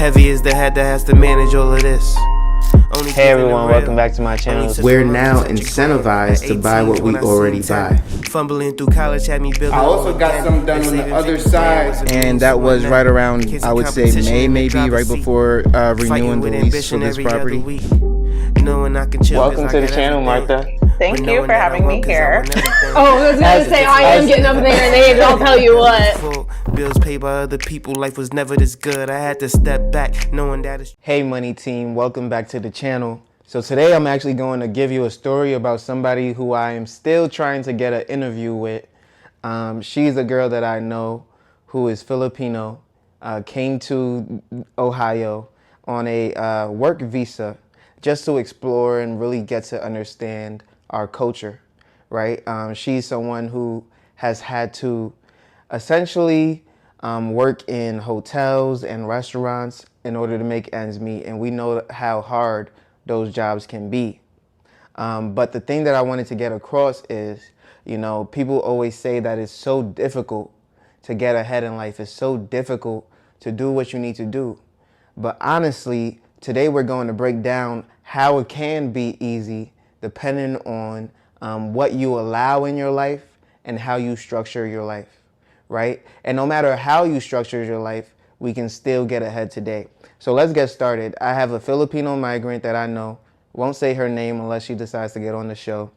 Heavy is the head that has to manage all of this. Hey everyone, welcome back to my channel. We're now incentivized to buy what we already buy. Fumbling through college had me building. I also got something done on the other side. And that was right around, I would say, May maybe, right before renewing the lease for this property. Welcome to the channel, Martha. Thank you for having me here. Oh, I was going to say, I am getting up in their names, I'll tell you what. Bills paid by other people, life was never this good. I had to step back, knowing that it's... Hey money team, welcome back to the channel. So today I'm actually going to give you a story about somebody who I am still trying to get an interview with. She's a girl that I know who is Filipino, came to Ohio on a work visa just to explore and really get to understand our culture, right? She's someone who has had to essentially work in hotels and restaurants in order to make ends meet, and we know how hard those jobs can be. But the thing that I wanted to get across is, you know, people always say that it's so difficult to get ahead in life. It's so difficult to do what you need to do. But honestly, today we're going to break down how it can be easy depending on what you allow in your life and how you structure your life, right? And no matter how you structure your life, we can still get ahead today. So let's get started. I have a Filipino migrant that I know. Won't say her name unless she decides to get on the show.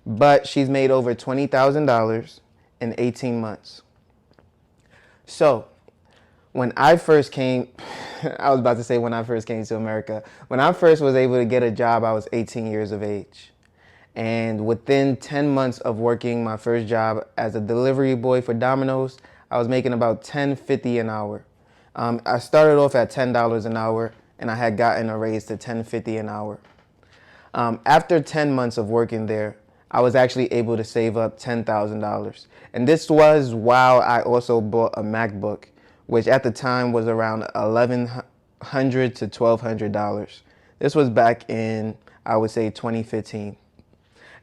But she's made over $20,000 in 18 months. So when I first came, I was about to say when I first came to America. When I first was able to get a job, I was 18 years of age. And within 10 months of working my first job as a delivery boy for Domino's, I was making about $10.50 an hour. I started off at $10 an hour, and I had gotten a raise to $10.50 an hour. After 10 months of working there, I was actually able to save up $10,000. And this was while I also bought a MacBook, which at the time was around $1,100 to $1,200. This was back in, I would say, 2015.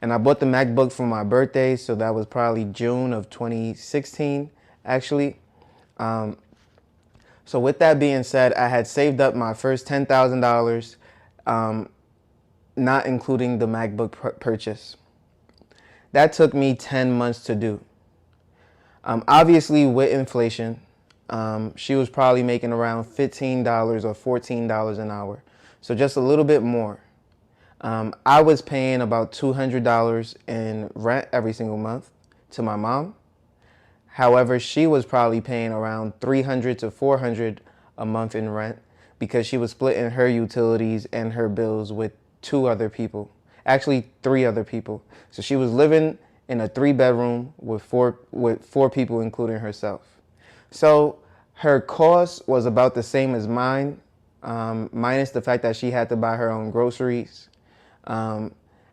And I bought the MacBook for my birthday, so that was probably June of 2016, actually. So with that being said, I had saved up my first $10,000, not including the MacBook purchase. That took me 10 months to do. Obviously, with inflation, she was probably making around $15 or $14 an hour, so just a little bit more. I was paying about $200 in rent every single month to my mom. However, she was probably paying around $300 to $400 a month in rent because she was splitting her utilities and her bills with two other people, actually three other people. So she was living in a 3-bedroom with four people, including herself. So her cost was about the same as mine, minus the fact that she had to buy her own groceries.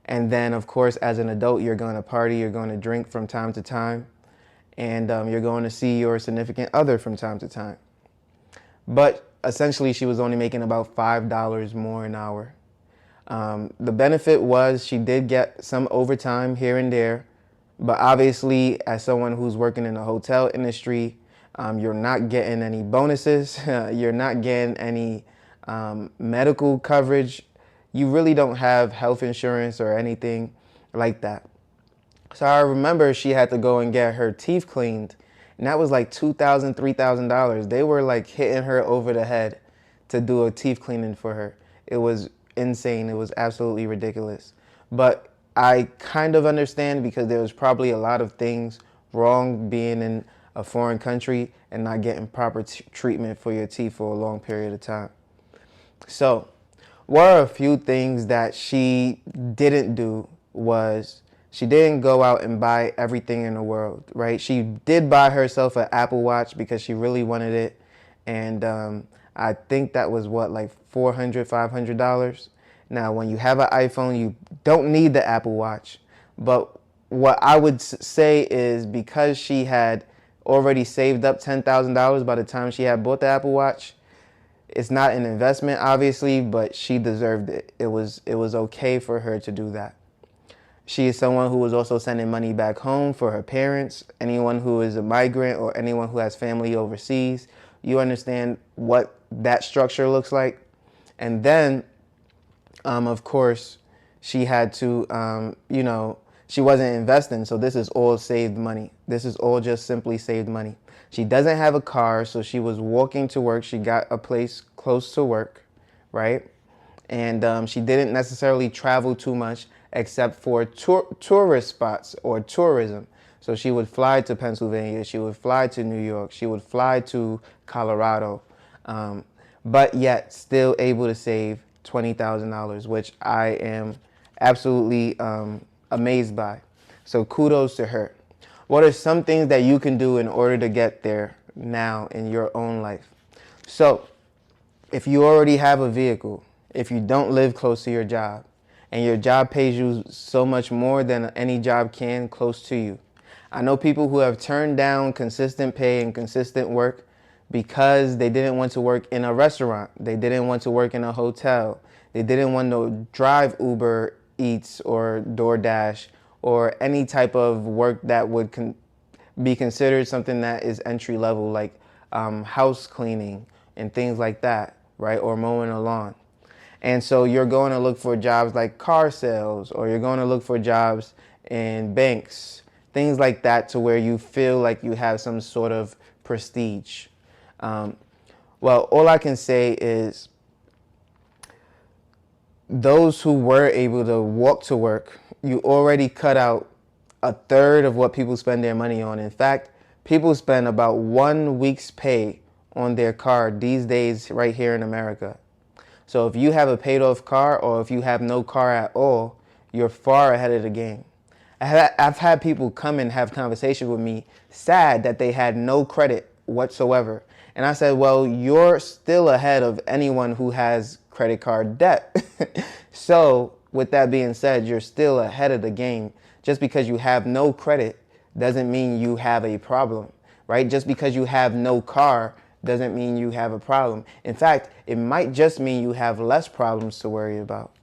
And then, of course, as an adult, you're going to party, you're going to drink from time to time, and you're going to see your significant other from time to time. But essentially, she was only making about $5 more an hour. The benefit was she did get some overtime here and there, but obviously, as someone who's working in the hotel industry, you're not getting any bonuses, you're not getting any medical coverage. You really don't have health insurance or anything like that. So I remember she had to go and get her teeth cleaned, and that was like $2,000, $3,000. They were like hitting her over the head to do a teeth cleaning for her. It was insane. It was absolutely ridiculous. But I kind of understand because there was probably a lot of things wrong being in a foreign country and not getting proper treatment for your teeth for a long period of time. So what are a few things that she didn't do was she didn't go out and buy everything in the world, right? She did buy herself an Apple Watch because she really wanted it. And I think that was what, like $400, $500. Now, when you have an iPhone, you don't need the Apple Watch. But what I would say is because she had already saved up $10,000 by the time she had bought the Apple Watch, it's not an investment, obviously, but she deserved it. It was okay for her to do that. She is someone who is also sending money back home for her parents. Anyone who is a migrant or anyone who has family overseas, you understand what that structure looks like. And then, of course, she had to, she wasn't investing. So this is all saved money. This is all just simply saved money. She doesn't have a car, so she was walking to work. She got a place close to work, right? And she didn't necessarily travel too much except for tourist spots or tourism. So she would fly to Pennsylvania, she would fly to New York, she would fly to Colorado, but yet still able to save $20,000, which I am absolutely amazed by. So kudos to her. What are some things that you can do in order to get there now in your own life? So if you already have a vehicle, if you don't live close to your job, and your job pays you so much more than any job can close to you. I know people who have turned down consistent pay and consistent work because they didn't want to work in a restaurant. They didn't want to work in a hotel. They didn't want to drive Uber Eats or DoorDash or any type of work that would be considered something that is entry level, like house cleaning and things like that, right? Or mowing a lawn. And so you're going to look for jobs like car sales, or you're going to look for jobs in banks, things like that, to where you feel like you have some sort of prestige. Well, all I can say is those who were able to walk to work, you already cut out a third of what people spend their money on. In fact, people spend about 1 week's pay on their car these days right here in America. So if you have a paid off car, or if you have no car at all, you're far ahead of the game. I've had people come and have conversations with me sad that they had no credit whatsoever. And I said, well, you're still ahead of anyone who has credit card debt. So with that being said, you're still ahead of the game. Just because you have no credit doesn't mean you have a problem, right? Just because you have no car doesn't mean you have a problem. In fact, it might just mean you have less problems to worry about.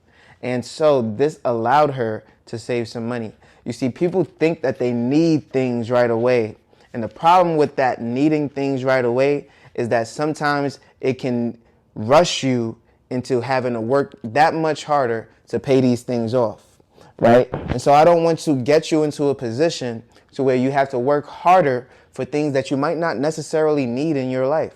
And so this allowed her to save some money. You see, people think that they need things right away. And the problem with that needing things right away is that sometimes it can rush you into having to work that much harder to pay these things off, right? And so I don't want to get you into a position to where you have to work harder for things that you might not necessarily need in your life.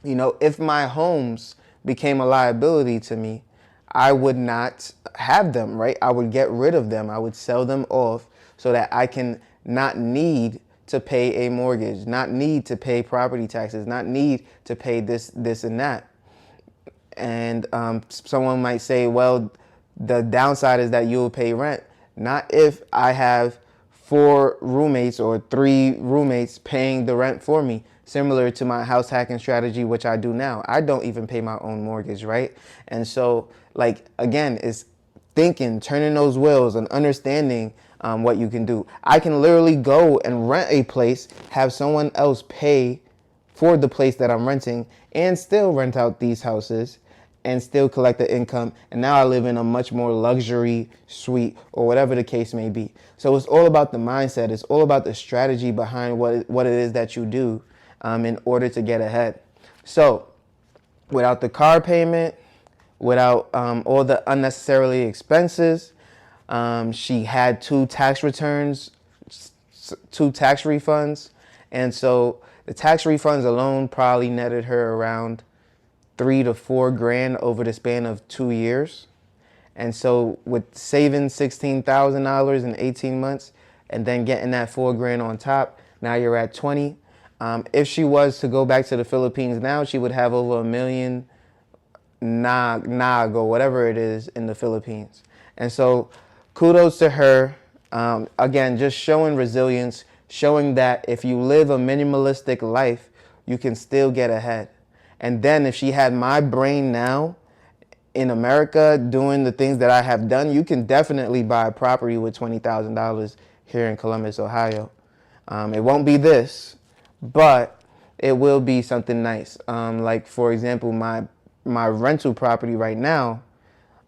You know, if my homes became a liability to me, I would not have them, right? I would get rid of them. I would sell them off so that I can not need to pay a mortgage, not need to pay property taxes, not need to pay this and that. And someone might say, well, the downside is that you'll pay rent. Not if I have 4 roommates or 3 roommates paying the rent for me, similar to my house hacking strategy, which I do now. I don't even pay my own mortgage, right? And so, like, again, it's thinking, turning those wheels and understanding what you can do. I can literally go and rent a place, have someone else pay for the place that I'm renting, and still rent out these houses and still collect the income. And now I live in a much more luxury suite, or whatever the case may be. So it's all about the mindset. It's all about the strategy behind what it is that you do in order to get ahead. So without the car payment, without all the unnecessarily expenses, she had 2 tax returns, 2 tax refunds. And so the tax refunds alone probably netted her around $3,000 to $4,000 over the span of 2 years. And so with saving $16,000 in 18 months and then getting that $4,000 on top, now you're at 20. If she was to go back to the Philippines now, she would have over $1 million nag or whatever it is in the Philippines. And so kudos to her. Again, just showing resilience, showing that if you live a minimalistic life, you can still get ahead. And then if she had my brain now in America doing the things that I have done, you can definitely buy a property with $20,000 here in Columbus, Ohio. It won't be this, but it will be something nice. Like, for example, my rental property right now,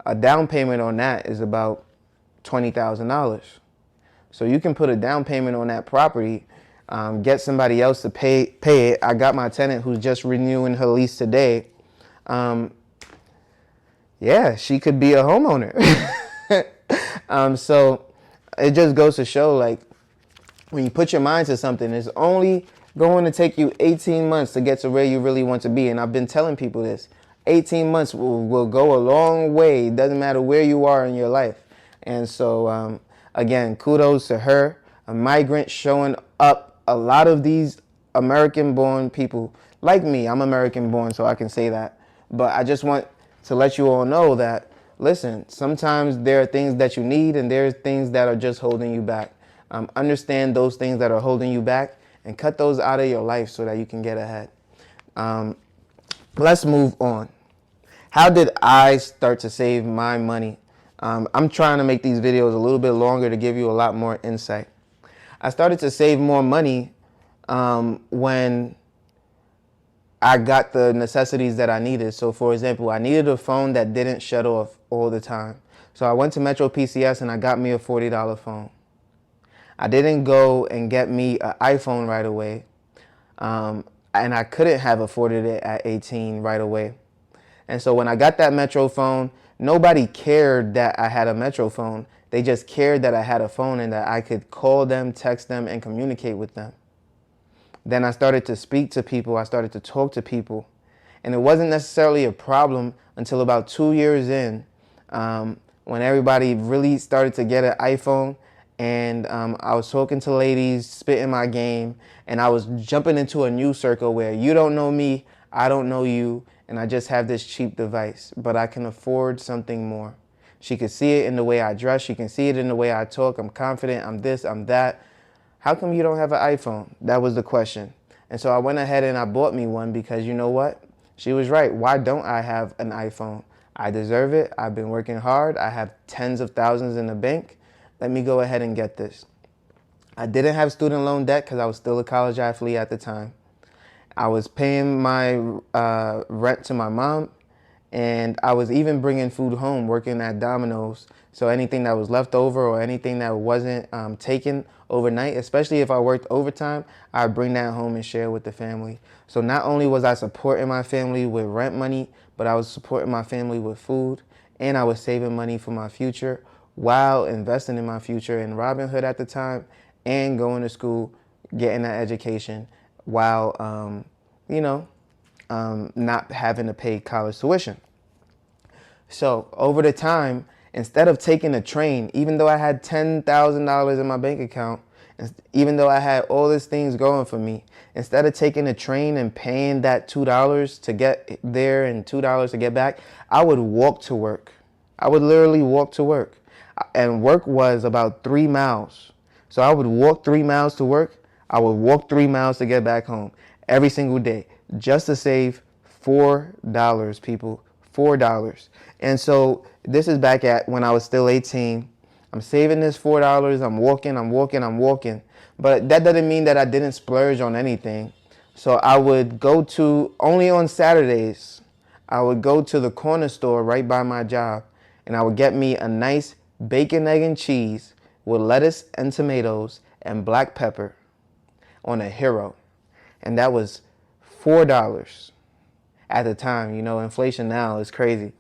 a down payment on that is about $20,000. So you can put a down payment on that property get somebody else to pay it. I got my tenant who's just renewing her lease today. Yeah, she could be a homeowner. So it just goes to show, like, when you put your mind to something, it's only going to take you 18 months to get to where you really want to be. And I've been telling people this. 18 months will go a long way. It doesn't matter where you are in your life. And so, again, kudos to her, a migrant showing up. A lot of these American-born people, like me, I'm American-born, so I can say that. But I just want to let you all know that, listen, sometimes there are things that you need and there's things that are just holding you back. Understand those things that are holding you back and cut those out of your life so that you can get ahead. Let's move on. How did I start to save my money? I'm trying to make these videos a little bit longer to give you a lot more insight. I started to save more money when I got the necessities that I needed. So, for example, I needed a phone that didn't shut off all the time. So I went to Metro PCS and I got me a $40 phone. I didn't go and get me an iPhone right away. And I couldn't have afforded it at 18 right away. And so when I got that Metro phone, nobody cared that I had a Metro phone. They just cared that I had a phone and that I could call them, text them, and communicate with them. Then I started to speak to people. I started to talk to people. And it wasn't necessarily a problem until about 2 years in, when everybody really started to get an iPhone. And I was talking to ladies, spitting my game, and I was jumping into a new circle where you don't know me, I don't know you, and I just have this cheap device, but I can afford something more. She could see it in the way I dress. She can see it in the way I talk. I'm confident. I'm this, I'm that. How come you don't have an iPhone? That was the question. And so I went ahead and I bought me one because you know what? She was right. Why don't I have an iPhone? I deserve it. I've been working hard. I have tens of thousands in the bank. Let me go ahead and get this. I didn't have student loan debt because I was still a college athlete at the time. I was paying my rent to my mom, and I was even bringing food home, working at Domino's. So anything that was left over or anything that wasn't taken overnight, especially if I worked overtime, I'd bring that home and share with the family. So not only was I supporting my family with rent money, but I was supporting my family with food, and I was saving money for my future while investing in my future in Robinhood at the time and going to school, getting an education while, not having to pay college tuition. So over the time, instead of taking a train, even though I had $10,000 in my bank account, even though I had all these things going for me, instead of taking a train and paying that $2 to get there and $2 to get back, I would walk to work. I would literally walk to work. And work was about 3 miles. So I would walk 3 miles to work. I would walk 3 miles to get back home every single day just to save $4, people. $4. And so this is back at when I was still 18. I'm saving this $4. I'm walking. But that doesn't mean that I didn't splurge on anything. So I would go to, only on Saturdays, I would go to the corner store right by my job, and I would get me a nice bacon, egg, and cheese with lettuce and tomatoes and black pepper on a Hero. And that was $4 at the time. You know, inflation now is crazy.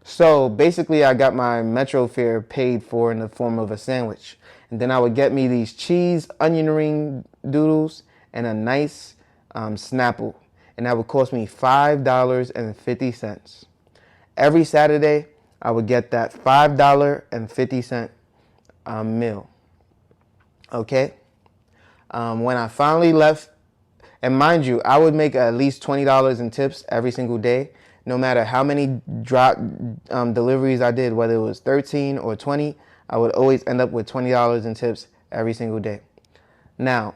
So basically I got my Metro fare paid for in the form of a sandwich. And then I would get me these cheese onion ring doodles and a nice Snapple. And that would cost me $5.50. Every Saturday, I would get that $5.50 meal. Okay? When I finally left, and mind you, I would make at least $20 in tips every single day, no matter how many drop deliveries I did, whether it was 13 or 20, I would always end up with $20 in tips every single day. Now,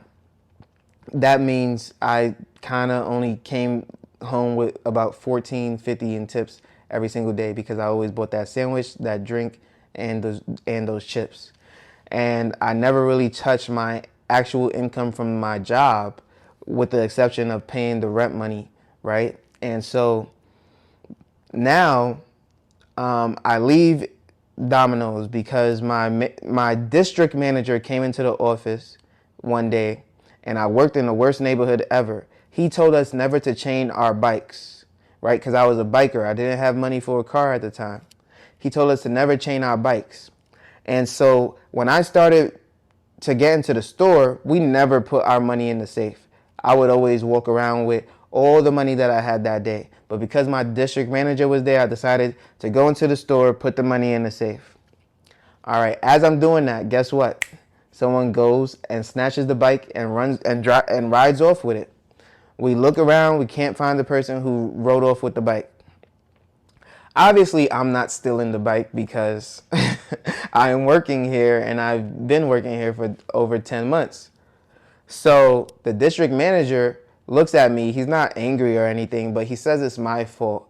that means I kind of only came home with about $14.50 in tips every single day because I always bought that sandwich, that drink, and those chips. And I never really touched my actual income from my job, with the exception of paying the rent money, right? And so now I leave Domino's because my district manager came into the office one day and I worked in the worst neighborhood ever. He told us never to chain our bikes, right? Because I was a biker. I didn't have money for a car at the time. He told us to never chain our bikes. And so when I started to get into the store, we never put our money in the safe. I would always walk around with all the money that I had that day. But because my district manager was there, I decided to go into the store, put the money in the safe. All right, as I'm doing that, guess what? Someone goes and snatches the bike and runs and rides off with it. We look around, we can't find the person who rode off with the bike. Obviously, I'm not stealing the bike because I am working here and I've been working here for over 10 months. So the district manager looks at me. He's not angry or anything, but he says it's my fault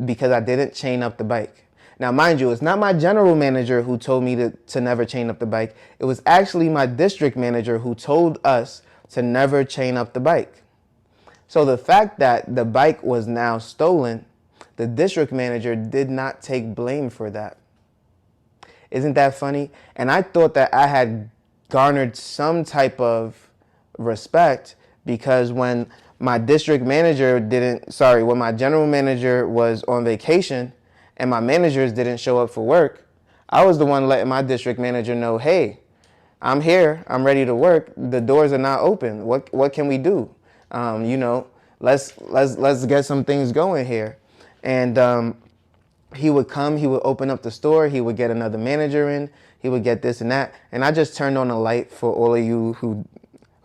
because I didn't chain up the bike. Now, mind you, it's not my general manager who told me to never chain up the bike. It was actually my district manager who told us to never chain up the bike. So the fact that the bike was now stolen, the district manager did not take blame for that. Isn't that funny? And I thought that I had garnered some type of respect because when my general manager was on vacation and my managers didn't show up for work, I was the one letting my district manager know, hey, I'm here, I'm ready to work. The doors are not open. What can we do? Let's get some things going here. And he would come, he would open up the store, he would get another manager in, he would get this and that. And I just turned on a light for all of you who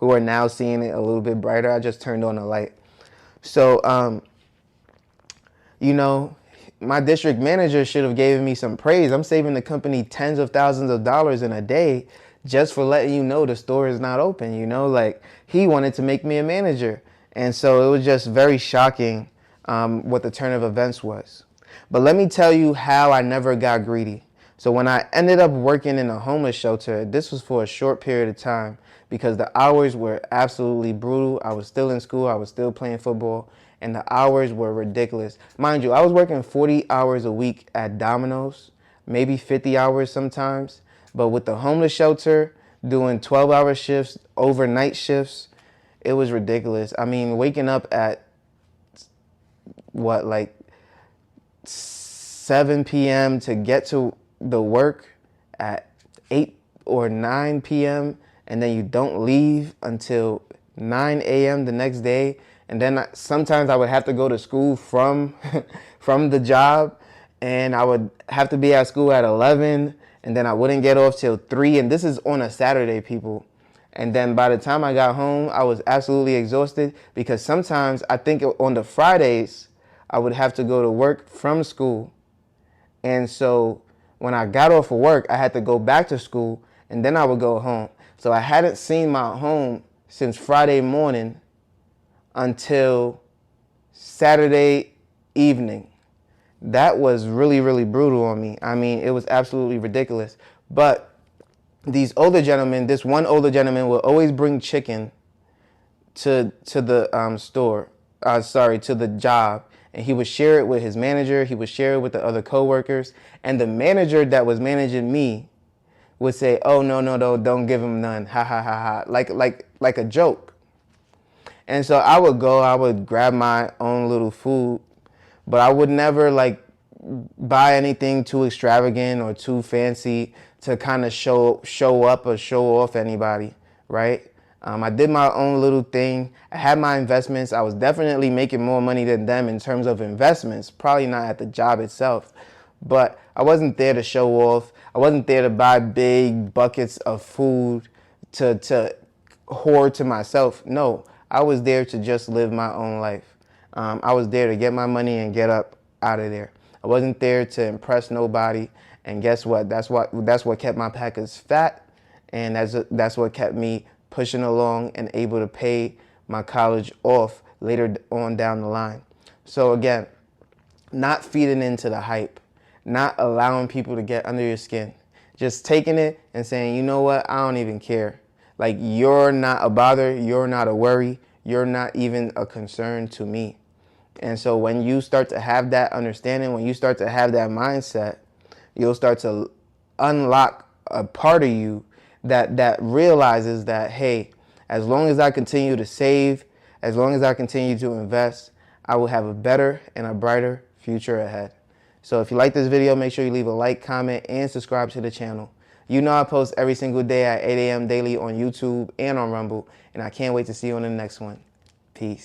are now seeing it a little bit brighter. I just turned on a light. So, my district manager should have given me some praise. I'm saving the company tens of thousands of dollars in a day just for letting you know the store is not open. He wanted to make me a manager. And so it was just very shocking what the turn of events was. But let me tell you how I never got greedy. So when I ended up working in a homeless shelter, this was for a short period of time because the hours were absolutely brutal. I was still in school. I was still playing football. And the hours were ridiculous. Mind you, I was working 40 hours a week at Domino's, maybe 50 hours sometimes. But with the homeless shelter, doing 12-hour shifts, overnight shifts, it was ridiculous. I mean, waking up at, 7 p.m. to get to the work at 8 or 9 p.m. and then you don't leave until 9 a.m. the next day. And then sometimes I would have to go to school from the job, and I would have to be at school at 11, and then I wouldn't get off till 3. And this is on a Saturday, people. And then by the time I got home, I was absolutely exhausted because sometimes I think on the Fridays, I would have to go to work from school. And so when I got off of work, I had to go back to school, and then I would go home. So I hadn't seen my home since Friday morning until Saturday evening. That was really, really brutal on me. I mean, it was absolutely ridiculous. But this one older gentleman will always bring chicken to the store, to the job. And he would share it with his manager. He would share it with the other coworkers. And the manager that was managing me would say, oh, no, don't give him none. Ha, ha, ha, ha. Like a joke. And so I would grab my own little food, but I would never buy anything too extravagant or too fancy to kind of show up or show off anybody, right? I did my own little thing. I had my investments. I was definitely making more money than them in terms of investments, probably not at the job itself, but I wasn't there to show off. I wasn't there to buy big buckets of food to hoard to myself. No. I was there to just live my own life. I was there to get my money and get up out of there. I wasn't there to impress nobody. And guess what? That's what kept my packers fat, and that's what kept me pushing along and able to pay my college off later on down the line. So again, not feeding into the hype, not allowing people to get under your skin, just taking it and saying, you know what? I don't even care. You're not a bother, you're not a worry, you're not even a concern to me. And so when you start to have that understanding, when you start to have that mindset, you'll start to unlock a part of you that realizes that, hey, As long as I continue to save, as long as I continue to invest, I will have a better and a brighter future ahead. So if you like this video, make sure you leave a like, comment, and subscribe to the channel. You know I post every single day at 8 a.m. daily on YouTube and on Rumble, and I can't wait to see you on the next one. Peace.